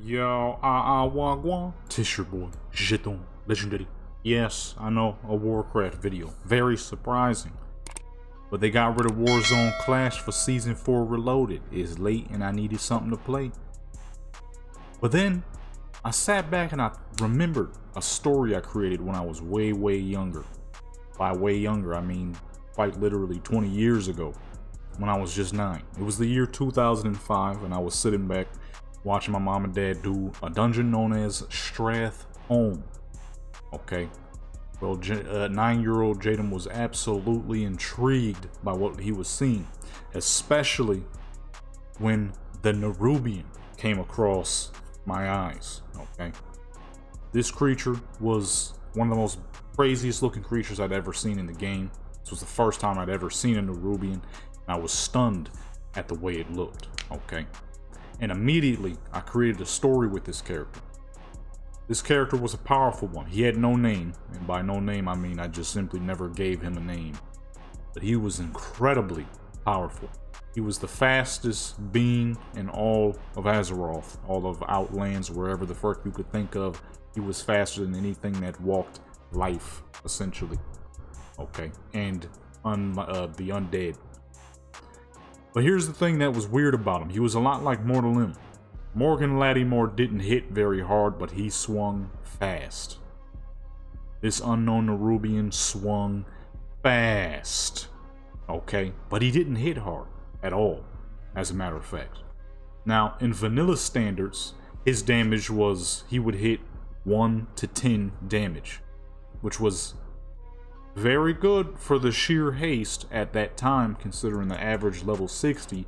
Yo, wagwan. Tis your boy, Jeton, legendary. Yes, I know, a Warcraft video. Very surprising. But they got rid of Warzone Clash for Season 4 Reloaded. It's late and I needed something to play. But then, I sat back and I remembered a story I created when I was way younger. By way younger, I mean quite literally 20 years ago, when I was just 9. It was the year 2005 and I was sitting back watching my mom and dad do a dungeon known as Strath Home. Okay, well, 9-year-old Jaden was absolutely intrigued by what he was seeing, especially when the Nerubian came across my eyes. Okay, this creature was one of the most craziest looking creatures I'd ever seen in the game. This was the first time I'd ever seen a Nerubian, and I was stunned at the way it looked. Okay, and immediately I created a story with this character. This character was a powerful one. He had no name, and by no name I mean I just simply never gave him a name. But he was incredibly powerful. He was the fastest being in all of Azeroth, all of Outlands, wherever the fuck you could think of. He was faster than anything that walked life, essentially. Okay, and the undead. But here's the thing that was weird about him. He was a lot like Mortalim. Morgan Lattymore didn't hit very hard, but he swung fast. This unknown Nerubian swung fast. Okay, but he didn't hit hard at all, as a matter of fact. Now, in vanilla standards, his damage was, he would hit 1 to 10 damage, which was very good for the sheer haste at that time, considering the average level 60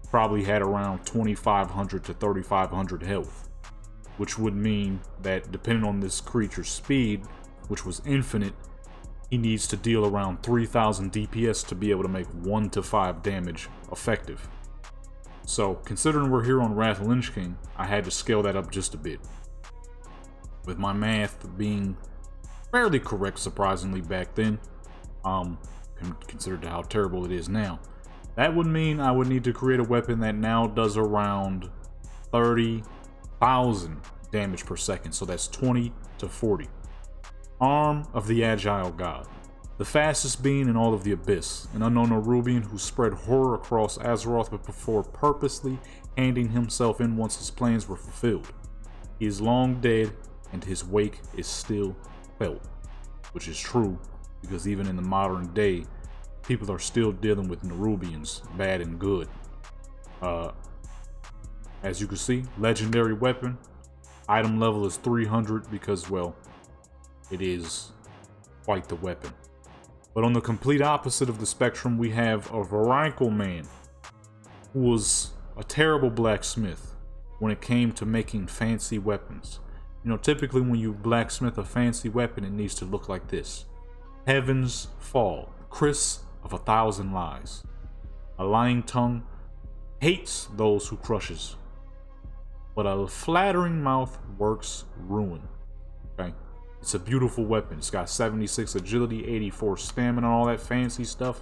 probably had around 2,500 to 3,500 health, which would mean that depending on this creature's speed, which was infinite, he needs to deal around 3,000 DPS to be able to make 1 to 5 damage effective. So considering we're here on Wrath of Lich King, I had to scale that up just a bit. With my math being fairly correct, surprisingly, back then, considered how terrible it is now. That would mean I would need to create a weapon that now does around 30,000 damage per second, so that's 20 to 40. Arm of the Agile God, the fastest being in all of the Abyss, an unknown Nerubian who spread horror across Azeroth but before purposely handing himself in once his plans were fulfilled. He is long dead and his wake is still felt, which is true because even in the modern day, people are still dealing with Nerubians, bad and good. As you can see, legendary weapon. Item level is 300 because, well, it is quite the weapon. But on the complete opposite of the spectrum, we have a Varankle man who was a terrible blacksmith when it came to making fancy weapons. You know, typically when you blacksmith a fancy weapon, it needs to look like this. Heavens fall, Chris of 1,000 lies. A lying tongue hates those who crushes, but a flattering mouth works ruin. Okay, it's a beautiful weapon. It's got 76 agility, 84 stamina, and all that fancy stuff.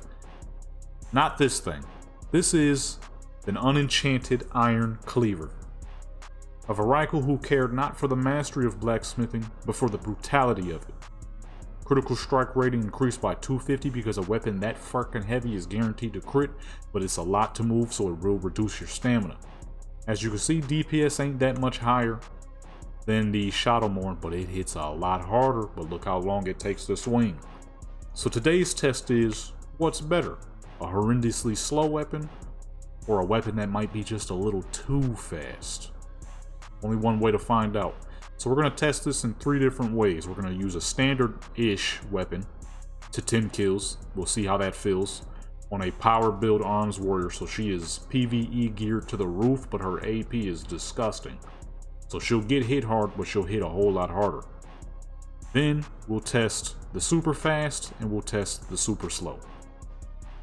Not this thing. This is an unenchanted iron cleaver. A Varankle who cared not for the mastery of blacksmithing, but for the brutality of it. Critical strike rating increased by 250 because a weapon that fucking heavy is guaranteed to crit, but it's a lot to move, so it will reduce your stamina. As you can see, DPS ain't that much higher than the Shadowmourne, but it hits a lot harder, but look how long it takes to swing. So today's test is, what's better? A horrendously slow weapon, or a weapon that might be just a little too fast? Only one way to find out. So we're going to test this in 3 different ways. We're going to use a standard-ish weapon to 10 kills. We'll see how that feels. On a power build arms warrior, so she is PvE geared to the roof, but her AP is disgusting. So she'll get hit hard, but she'll hit a whole lot harder. Then we'll test the super fast and we'll test the super slow.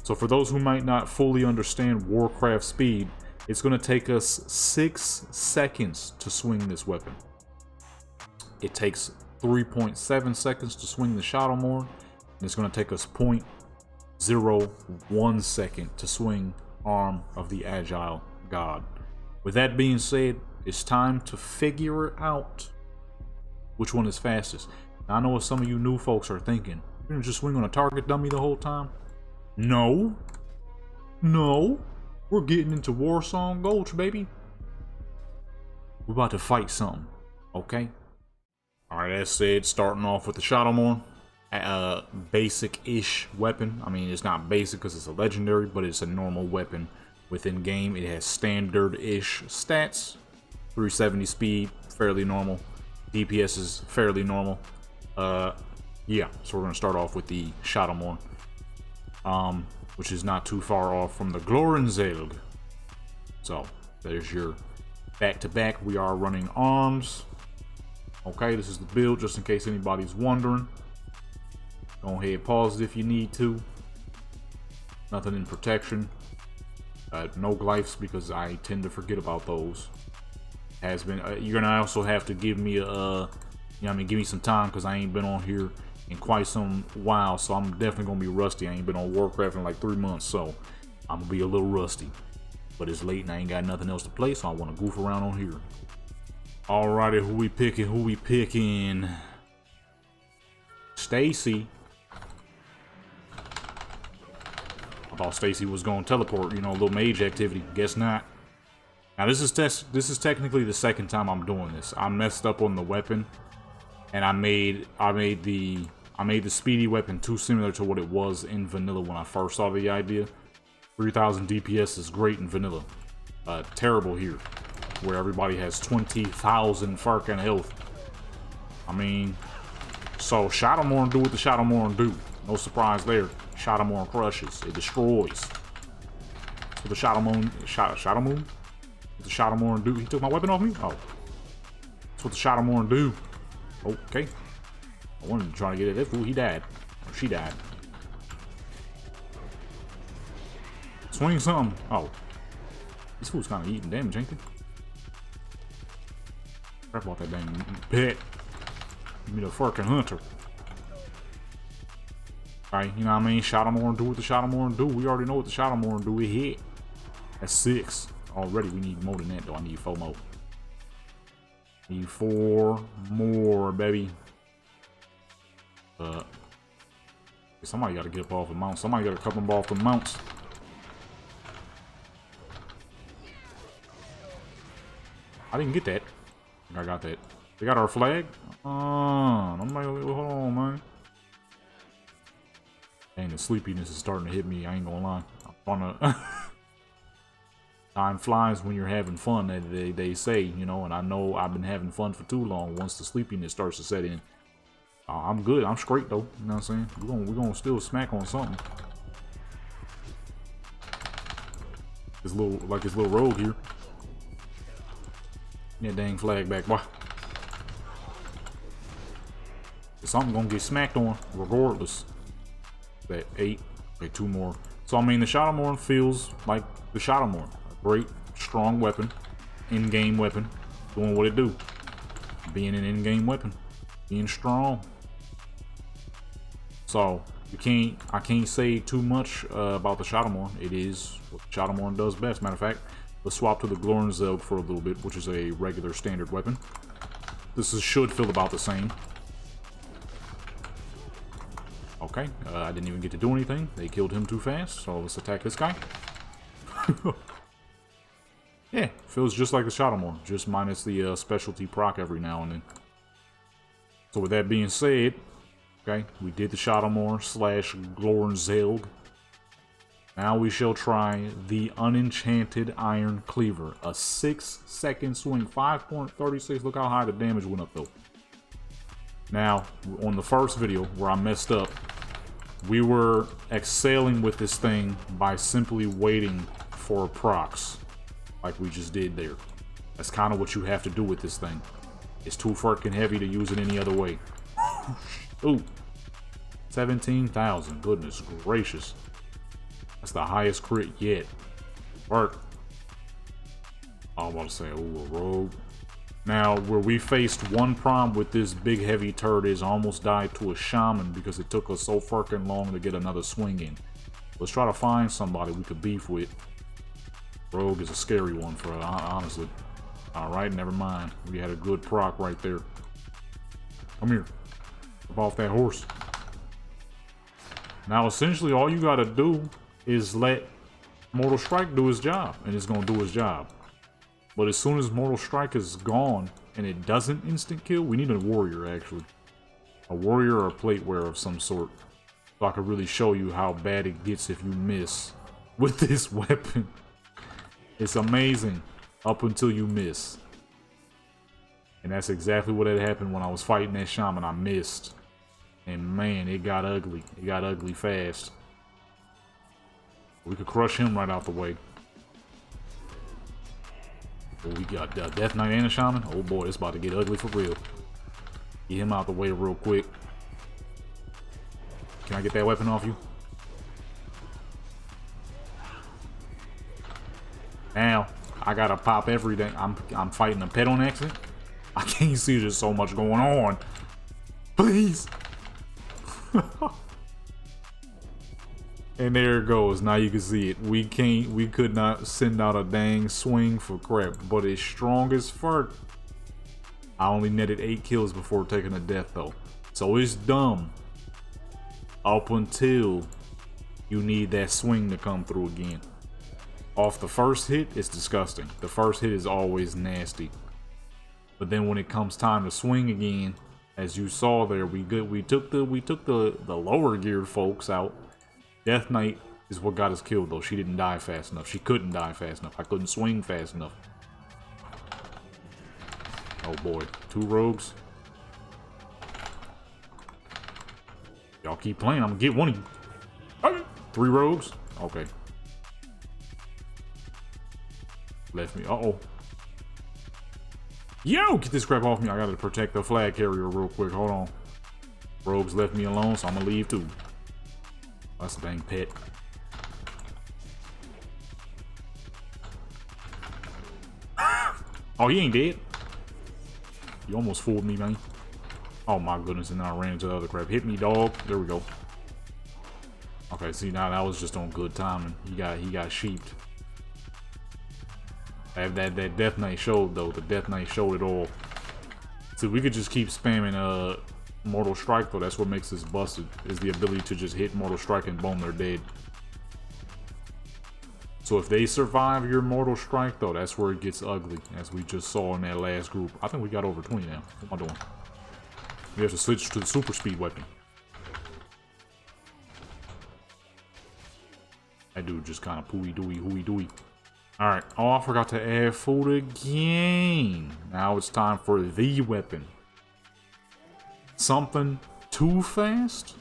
So for those who might not fully understand Warcraft speed, it's going to take us 6 seconds to swing this weapon. It takes 3.7 seconds to swing the Shadowmourne, and it's going to take us 0.01 second to swing Arm of the Agile God. With that being said, It's time to figure it out. Which one is fastest? Now, I know what some of you new folks are thinking. You're gonna just swing on a target dummy the whole time? No. No. We're getting into Warsong Gulch, baby. We're about to fight something. Okay? Alright, as said, starting off with the Shadowmoor. Basic-ish weapon. I mean, it's not basic because it's a legendary, but it's a normal weapon within game. It has standard-ish stats. 370 speed, fairly normal. DPS is fairly normal. Yeah, so we're gonna start off with the Shadowmoor, which is not too far off from the Glorrenzelg. So there's your back-to-back. We are running arms. Okay, this is the build, just in case anybody's wondering. Go ahead, pause it if you need to. Nothing in protection. No glyphs because I tend to forget about those. Has been. You're gonna also have to give me a, you know what I mean, give me some time because I ain't been on here in quite some while, so I'm definitely gonna be rusty. I ain't been on Warcraft in like 3 months, so I'm gonna be a little rusty. But it's late and I ain't got nothing else to play, so I want to goof around on here. Alrighty, who we picking? Who we picking? Stacy. I thought Stacy was gonna teleport, you know, a little mage activity. Guess not. Now this is technically the second time I'm doing this. I messed up on the weapon, and I made the speedy weapon too similar to what it was in vanilla when I first saw the idea. 3000 DPS is great in vanilla. Terrible here, where everybody has 20,000 fucking health. I mean, so Shadowmoor do what the Shadowmoor do. No surprise there. Shadowmoor crushes. It destroys. So the Shadowmoor? What the Shadowmoor do? He took my weapon off me? Oh. That's what the Shadowmoor do. Okay. I wanted to try to get at that fool. He died. Or she died. Swing something. Oh. This fool's kind of eating damage, ain't he? Crap about that dang pet. Give me the fucking hunter. Alright, you know what I mean? Shadowmoor do what the Shadowmoor do. We already know what the Shadowmoor do. It hit. That's 6. Already, we need more than that, though. I need 4 more. Need 4 more, baby. Somebody got to get up off the mount. Somebody got to cut them off the mounts. I didn't get that. I think I got that. They got our flag? I'm like, hold on, man. Dang, the sleepiness is starting to hit me. I ain't gonna lie. I'm gonna... Time flies when you're having fun, they say, you know, and I know I've been having fun for too long. Once the sleepiness starts to set in, I'm good. I'm straight though. You know what I'm saying? We're gonna still smack on something. This little rogue here. That dang flag back, boy. Something gonna get smacked on regardless. That 8. Okay, 2 more. So I mean, the Shadowmoor feels like the Shadowmoor. Great, strong weapon, in-game weapon, doing what it do. Being an in-game weapon, being strong. So I can't say too much about the Shadowmoor. It is what the Shadowmoor does best. Matter of fact, let's swap to the Glorrenzelg for a little bit, which is a regular standard weapon. Should feel about the same. Okay, I didn't even get to do anything. They killed him too fast, so let's attack this guy. Yeah, feels just like the Shadowmoor, just minus the specialty proc every now and then. So with that being said, okay, we did the Shadowmoor / Glorrenzelg. Now we shall try the Unenchanted Iron Cleaver. A 6-second swing, 5.36. Look how high the damage went up though. Now, on the first video where I messed up, we were excelling with this thing by simply waiting for procs. Like we just did there. That's kind of what you have to do with this thing. It's too fucking heavy to use it any other way. Ooh. 17,000. Goodness gracious. That's the highest crit yet. Work. I was about to say, ooh, a rogue. Now, where we faced one problem with this big heavy turd is I almost died to a shaman because it took us so fucking long to get another swing in. Let's try to find somebody we could beef with. Rogue is a scary one for honestly. Alright, never mind. We had a good proc right there. Come here. Up off that horse. Now, essentially, all you gotta do is let Mortal Strike do his job, and it's gonna do his job. But as soon as Mortal Strike is gone, and it doesn't instant kill, we need a warrior, actually. A warrior or a plate wearer of some sort. So I can really show you how bad it gets if you miss with this weapon. It's amazing up until you miss. And that's exactly what had happened when I was fighting that shaman. I missed. And man, it got ugly. It got ugly fast. We could crush him right out the way. Oh, we got Death Knight and a shaman. Oh boy, it's about to get ugly for real. Get him out the way real quick. Can I get that weapon off you? Now, I gotta pop everything. I'm fighting a pet on accident. I can't see, there's so much going on. Please. And there it goes. Now you can see it. We could not send out a dang swing for crap. But it's strong as fuck. I only netted 8 kills before taking a death though. So it's dumb. Up until you need that swing to come through again. Off the first hit, it's disgusting. The first hit is always nasty. But then when it comes time to swing again, as you saw there, we took the lower geared folks out. Death Knight is what got us killed though. She didn't die fast enough. She couldn't die fast enough. I couldn't swing fast enough. Oh boy, 2 rogues. Y'all keep playing, I'm gonna get one of you. 3 rogues? Okay. Left me. Uh-oh. Yo, get this crap off me. I gotta protect the flag carrier real quick. Hold on. Rogues left me alone, so I'm gonna leave too. That's a dang pet. Oh, he ain't dead. You almost fooled me, man. Oh my goodness, and now I ran into the other crap. Hit me, dog. There we go. Okay, see, now that was just on good timing. He got sheeped. That Death Knight showed though. The Death Knight showed it all. See, we could just keep spamming Mortal Strike though. That's what makes this busted, is the ability to just hit Mortal Strike and boom, they're dead. So if they survive your Mortal Strike though, that's where it gets ugly, as we just saw in that last group. I think we got over 20 now. What am I doing? We have to switch to the super speed weapon. That dude just kind of hooey-dooey. Alright. Oh, I forgot to add food again. Now it's time for the weapon. Something too fast?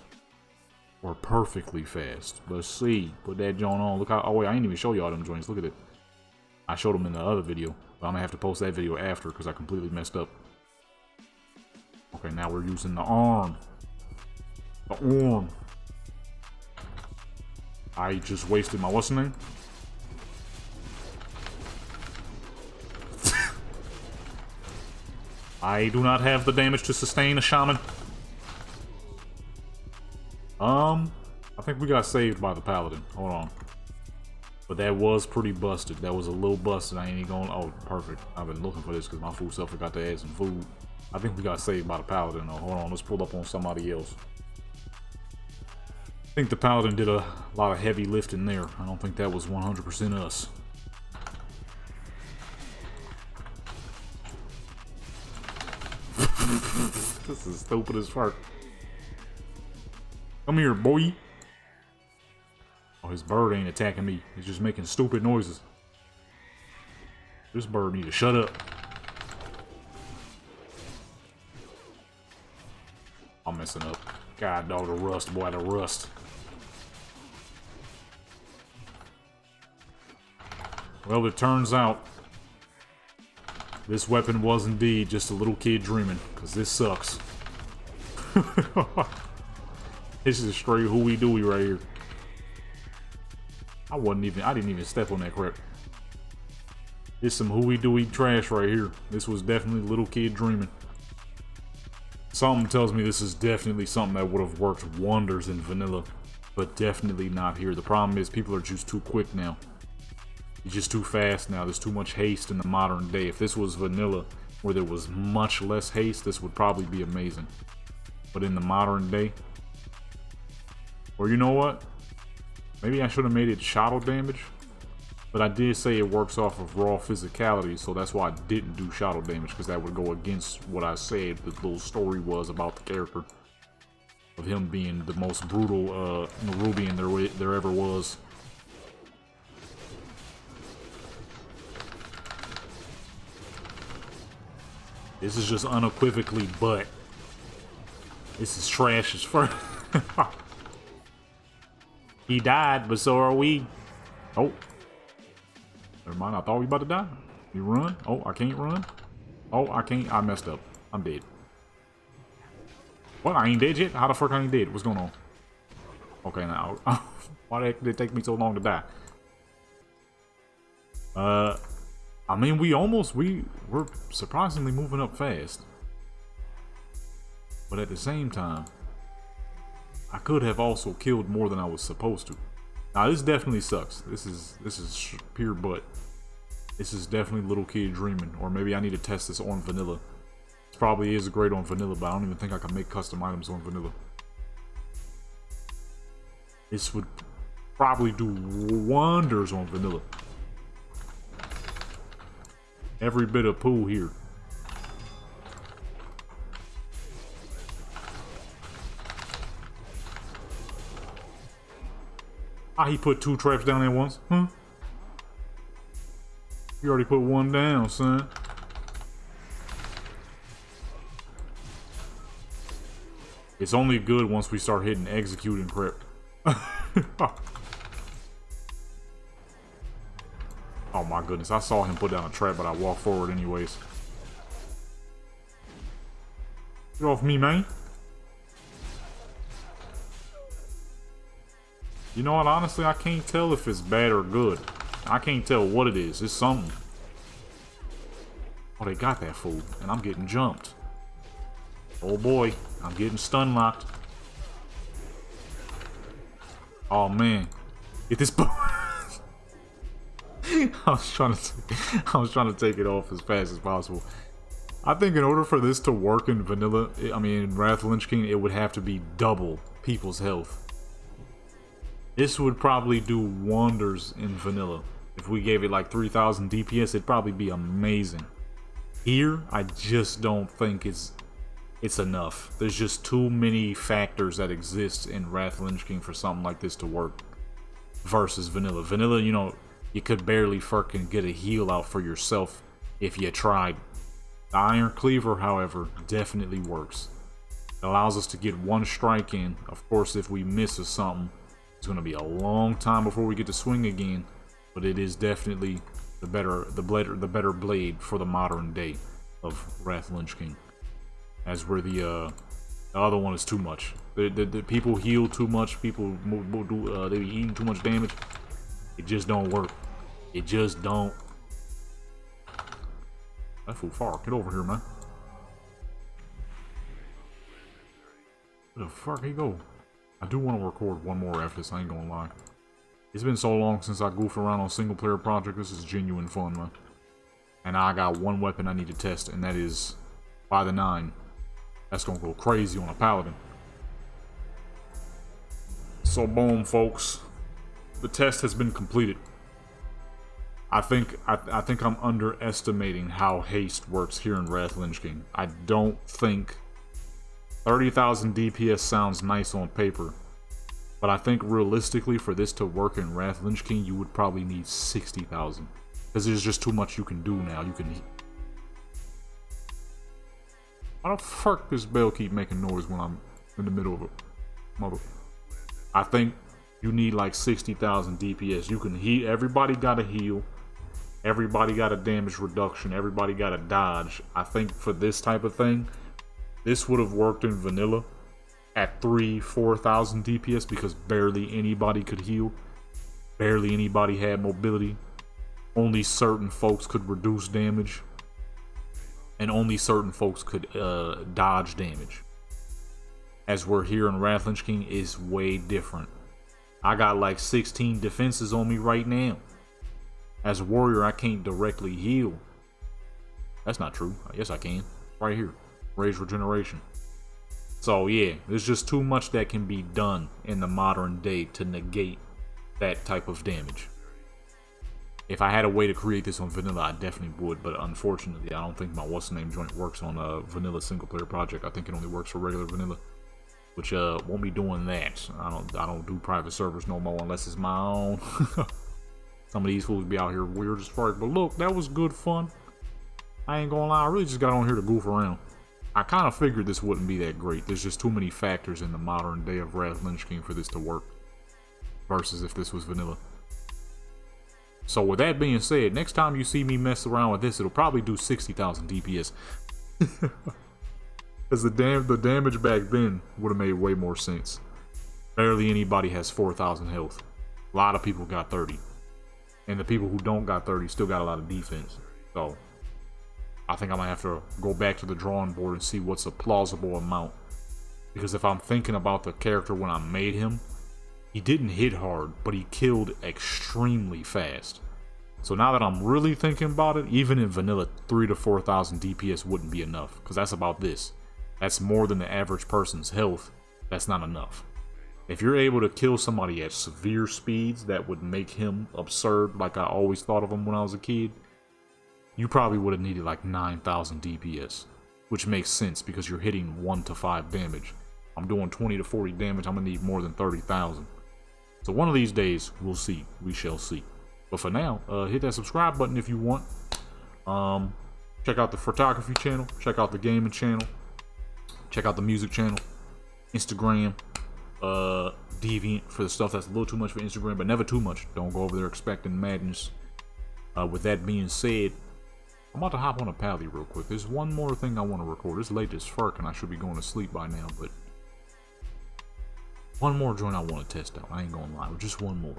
Or perfectly fast? Let's see. Put that joint on. Look how... Oh, wait. I didn't even show y'all them joints. Look at it. I showed them in the other video. But I'm going to have to post that video after because I completely messed up. Okay, now we're using the arm. The arm. I just wasted my... What's the name? I do not have the damage to sustain a shaman. I think we got saved by the paladin. Hold on. But that was pretty busted. That was a little busted. I ain't even going... Oh, perfect. I've been looking for this because my food self forgot to add some food. I think we got saved by the paladin though. Hold on, let's pull up on somebody else. I think the paladin did a lot of heavy lifting there. I don't think that was 100% us. This is stupid as fuck. Come here, boy. Oh, his bird ain't attacking me. He's just making stupid noises. This bird need to shut up. I'm messing up. God dog, the rust, boy, the rust. Well, it turns out this weapon was indeed just a little kid dreaming, because this sucks. This is straight hooey-dooey right here. I didn't even step on that crap. It's some hooey-dooey trash right here. This was definitely little kid dreaming. Something tells me this is definitely something that would have worked wonders in vanilla, but definitely not here. The problem is people are just too quick now. He's just too fast now. There's too much haste in the modern day. If this was vanilla, where there was much less haste, this would probably be amazing. But in the modern day, or you know what? Maybe I should have made it shadow damage. But I did say it works off of raw physicality, so that's why I didn't do shadow damage, because that would go against what I said the little story was about the character. Of him being the most brutal Nerubian there ever was. This is just unequivocally butt. This is trash as fuck. He died, but so are we. Oh. Never mind, I thought we about to die. You run? Oh, I can't run. Oh, I can't. I messed up. I'm dead. What? I ain't dead yet? How the fuck I ain't dead? What's going on? Okay, now. Why the heck did it take me so long to die? I mean, we're surprisingly moving up fast. But at the same time, I could have also killed more than I was supposed to. Now, this definitely sucks. This is pure butt. This is definitely little kid dreaming. Or maybe I need to test this on vanilla. This probably is great on vanilla, but I don't even think I can make custom items on vanilla. This would probably do wonders on vanilla. Every bit of poo here. Ah, he put 2 traps down there once. Huh? You already put 1 down, son. It's only good once we start hitting execute and crypt. Oh my goodness, I saw him put down a trap, but I walked forward anyways. Get off me, man. You know what, honestly, I can't tell if it's bad or good. I can't tell what it is. It's something. Oh, they got that fool, and I'm getting jumped. Oh boy, I'm getting stun locked. Oh man, get this boy. I was trying to take it off as fast as possible. I think in order for this to work in vanilla, I mean in Wrath of Lich King, it would have to be double people's health. This would probably do wonders in vanilla. If we gave it like 3000 DPS, it'd probably be amazing. Here, I just don't think it's enough. There's just too many factors that exist in Wrath of Lich King for something like this to work. Versus vanilla. Vanilla, you know, you could barely fucking get a heal out for yourself if you tried. The Iron Cleaver, however, definitely works. It allows us to get 1 strike in. Of course, if we miss or something, it's going to be a long time before we get to swing again. But it is definitely the better blade for the modern day of Wrath of Lich King. As where the other one is too much. The people heal too much. People they be eating too much damage. It just don't work. It just don't. That fool far. Get over here, man. Where the fuck he go? I do want to record one more after this, I ain't gonna lie. It's been so long since I goofed around on single player project. This is genuine fun, man. And I got 1 weapon I need to test, and that is by the 9. That's gonna go crazy on a paladin. So boom, folks. The test has been completed. I think I'm underestimating how haste works here in Wrath of Lich King. I don't think 30,000 DPS sounds nice on paper, but I think realistically for this to work in Wrath of Lich King, you would probably need 60,000 because there's just too much you can do now. You can. Why the fuck does bell keep making noise when I'm in the middle of a mother? I think you need like 60,000 DPS. You can heal. Everybody got a heal. Everybody got a damage reduction. Everybody got a dodge. I think for this type of thing, this would have worked in vanilla at 3,000-4,000 DPS because barely anybody could heal. Barely anybody had mobility. Only certain folks could reduce damage. And only certain folks could dodge damage. As we're here in Wrath of Lich King is way different. I got like 16 defenses on me right now. As a warrior, I can't directly heal. That's not true. Yes, I can. Right here. Raise regeneration. So yeah, there's just too much that can be done in the modern day to negate that type of damage. If I had a way to create this on vanilla, I definitely would, but unfortunately, I don't think my what's-name joint works on a vanilla single-player project. I think it only works for regular vanilla, which won't be doing that. I don't do private servers no more unless it's my own. Some of these fools be out here weird as fuck, but look, that was good fun. I ain't gonna lie, I really just got on here to goof around. I kind of figured this wouldn't be that great. There's just too many factors in the modern day of Wrath Lich King for this to work, versus if this was vanilla. So with that being said, next time you see me mess around with this, it'll probably do 60,000 DPS. Because the damage back then would have made way more sense. Barely anybody has 4,000 health. A lot of people got 30. And the people who don't got 30 still got a lot of defense. So I think I'm gonna have to go back to the drawing board and see what's a plausible amount. Because if I'm thinking about the character when I made him, he didn't hit hard, but he killed extremely fast. So now that I'm really thinking about it, even in vanilla, 3,000 to 4,000 DPS wouldn't be enough. Because that's about this. That's more than the average person's health. That's not enough. If you're able to kill somebody at severe speeds that would make him absurd, like I always thought of him when I was a kid, you probably would have needed like 9,000 DPS, which makes sense because you're hitting 1 to 5 damage. I'm doing 20 to 40 damage, I'm gonna need more than 30,000. So one of these days, we'll see. We shall see. But for now, hit that subscribe button if you want. Check out the photography channel, check out the gaming channel, check out the music channel, Instagram, Deviant for the stuff that's a little too much for Instagram, but never too much. Don't go over there expecting madness. With that being said, I'm about to hop on a pally real quick. There's one more thing I want to record. It's late as fuck and I should be going to sleep by now, but one more joint I want to test out. I ain't gonna lie, just one more.